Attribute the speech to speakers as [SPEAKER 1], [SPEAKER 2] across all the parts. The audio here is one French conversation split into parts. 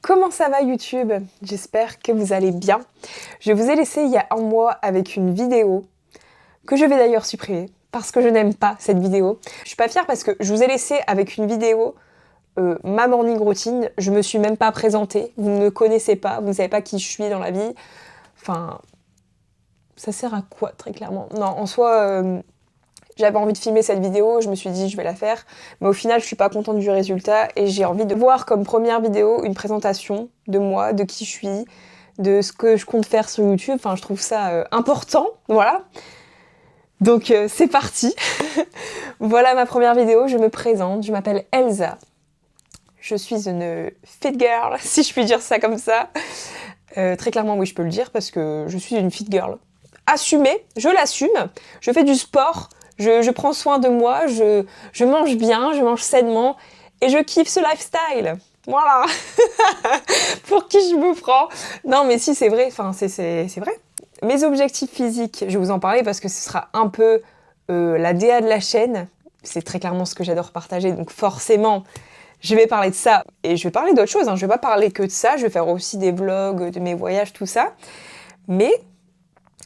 [SPEAKER 1] Comment ça va YouTube? J'espère que vous allez bien. Je vous ai laissé il y a un mois avec une vidéo que je vais d'ailleurs supprimer parce que je n'aime pas cette vidéo. Je suis pas fière parce que je vous ai laissé avec une vidéo ma morning routine. Je me suis même pas présentée, vous ne me connaissez pas, vous ne savez pas qui je suis dans la vie. Enfin, ça sert à quoi très clairement? Non, en soi, j'avais envie de filmer cette vidéo, je me suis dit je vais la faire, mais au final je suis pas contente du résultat et j'ai envie de voir comme première vidéo une présentation de moi, de qui je suis, de ce que je compte faire sur YouTube. Enfin, je trouve ça important, voilà. Donc c'est parti. Voilà ma première vidéo, je me présente, je m'appelle Elsa. Je suis une fit girl, si je puis dire ça comme ça. Très clairement oui, je peux le dire parce que je suis une fit girl. Assumée, je l'assume, je fais du sport. Je prends soin de moi, je mange bien, je mange sainement et je kiffe ce lifestyle. Voilà. Pour qui je me prends? Non mais si c'est vrai, enfin c'est vrai. Mes objectifs physiques, je vais vous en parler parce que ce sera un peu la DA de la chaîne. C'est très clairement ce que j'adore partager, donc forcément je vais parler de ça et je vais parler d'autres choses. Hein. Je vais pas parler que de ça, je vais faire aussi des vlogs de mes voyages, tout ça. Mais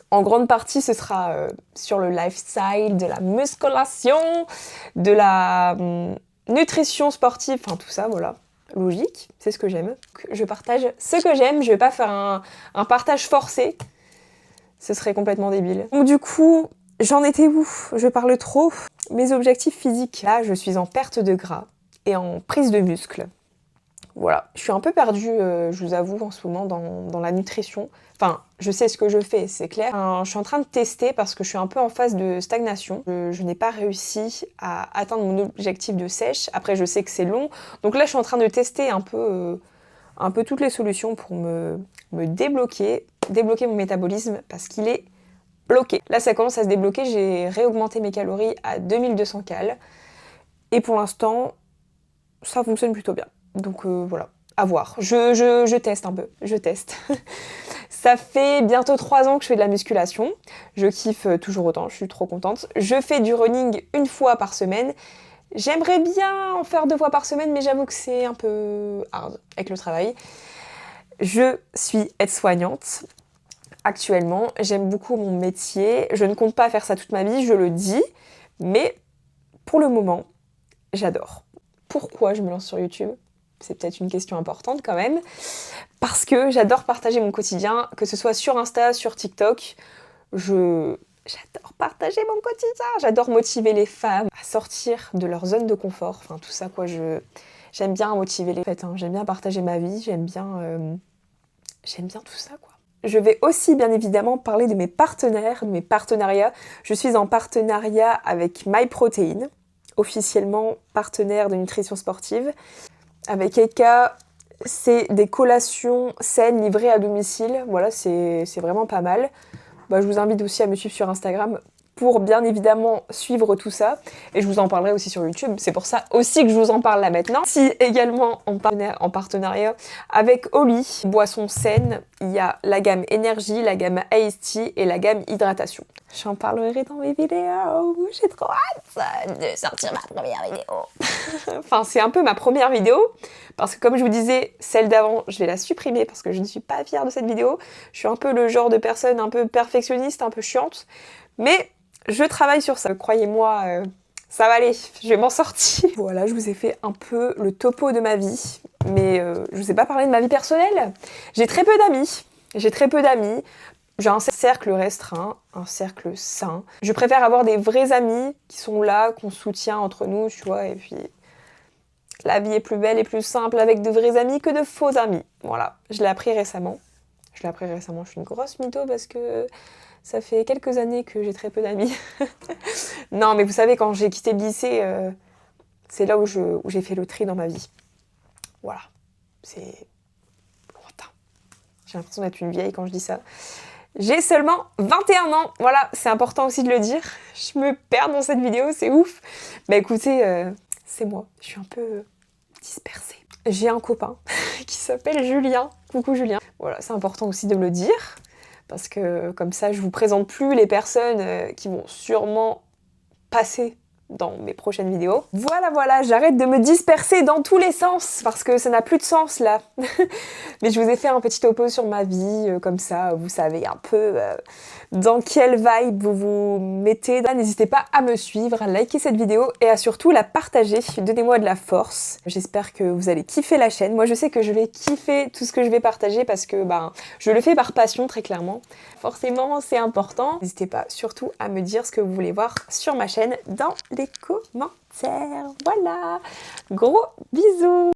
[SPEAKER 1] en grande partie, ce sera sur le lifestyle, de la musculation, de la nutrition sportive, enfin tout ça, voilà. Logique, c'est ce que j'aime. Je partage ce que j'aime, je vais pas faire un partage forcé. Ce serait complètement débile. Donc du coup, j'en étais où? Je parle trop. Mes objectifs physiques, là, je suis en perte de gras et en prise de muscle. Voilà, je suis un peu perdue, je vous avoue, en ce moment dans la nutrition. Enfin, je sais ce que je fais, c'est clair. Je suis en train de tester parce que je suis un peu en phase de stagnation. Je n'ai pas réussi à atteindre mon objectif de sèche. Après, je sais que c'est long. Donc là, je suis en train de tester un peu toutes les solutions pour me débloquer mon métabolisme parce qu'il est bloqué. Là, ça commence à se débloquer. J'ai réaugmenté mes calories à 2200 cales. Et pour l'instant, ça fonctionne plutôt bien. Donc voilà, à voir. Je teste un peu, je teste. Ça fait bientôt 3 ans que je fais de la musculation. Je kiffe toujours autant, je suis trop contente. Je fais du running une fois par semaine. J'aimerais bien en faire 2 fois par semaine, mais j'avoue que c'est un peu hard avec le travail. Je suis aide-soignante actuellement. J'aime beaucoup mon métier. Je ne compte pas faire ça toute ma vie, je le dis. Mais pour le moment, j'adore. Pourquoi je me lance sur YouTube? C'est peut-être une question importante quand même. Parce que j'adore partager mon quotidien, que ce soit sur Insta, sur TikTok. J'adore partager mon quotidien. J'adore motiver les femmes à sortir de leur zone de confort. Enfin, tout ça, quoi. J'aime bien motiver les femmes. Hein. J'aime bien partager ma vie. J'aime bien tout ça, quoi. Je vais aussi, bien évidemment, parler de mes partenaires, de mes partenariats. Je suis en partenariat avec MyProtein, officiellement partenaire de nutrition sportive. Avec Eka, c'est des collations saines livrées à domicile. Voilà, c'est vraiment pas mal. Bah, je vous invite aussi à me suivre sur Instagram pour bien évidemment suivre tout ça. Et je vous en parlerai aussi sur YouTube. C'est pour ça aussi que je vous en parle là maintenant. Si également en partenariat avec Oli, boisson saine, il y a la gamme énergie, la gamme Iced Tea et la gamme hydratation. J'en parlerai dans mes vidéos. J'ai trop hâte de sortir ma première vidéo. Enfin, c'est un peu ma première vidéo. Parce que comme je vous disais, celle d'avant, je vais la supprimer parce que je ne suis pas fière de cette vidéo. Je suis un peu le genre de personne un peu perfectionniste, un peu chiante. Mais je travaille sur ça. Croyez-moi, ça va aller, je vais m'en sortir. Voilà, je vous ai fait un peu le topo de ma vie. Mais je vous ai pas parlé de ma vie personnelle. J'ai très peu d'amis. J'ai un cercle restreint, un cercle sain. Je préfère avoir des vrais amis qui sont là, qu'on soutient entre nous, tu vois, et puis la vie est plus belle et plus simple avec de vrais amis que de faux amis. Voilà, je l'ai appris récemment. Je suis une grosse mytho parce que ça fait quelques années que j'ai très peu d'amis. Non, mais vous savez, quand j'ai quitté le lycée, c'est là où j'ai fait le tri dans ma vie. Voilà, c'est lointain. J'ai l'impression d'être une vieille quand je dis ça. J'ai seulement 21 ans, voilà, c'est important aussi de le dire. Je me perds dans cette vidéo, c'est ouf. Bah écoutez, c'est moi, je suis un peu dispersée. J'ai un copain qui s'appelle Julien. Coucou Julien. Voilà, c'est important aussi de le dire, parce que comme ça, je vous présente plus les personnes qui vont sûrement passer dans mes prochaines vidéos. Voilà, j'arrête de me disperser dans tous les sens parce que ça n'a plus de sens là. Mais je vous ai fait un petit topo sur ma vie, comme ça vous savez un peu dans quelle vibe vous vous mettez. N'hésitez pas à me suivre, à liker cette vidéo et à surtout la partager. Donnez-moi de la force. J'espère que vous allez kiffer la chaîne. Moi je sais que je vais kiffer tout ce que je vais partager parce que je le fais par passion très clairement. Forcément c'est important. N'hésitez pas surtout à me dire ce que vous voulez voir sur ma chaîne dans les commentaires. Voilà, gros bisous.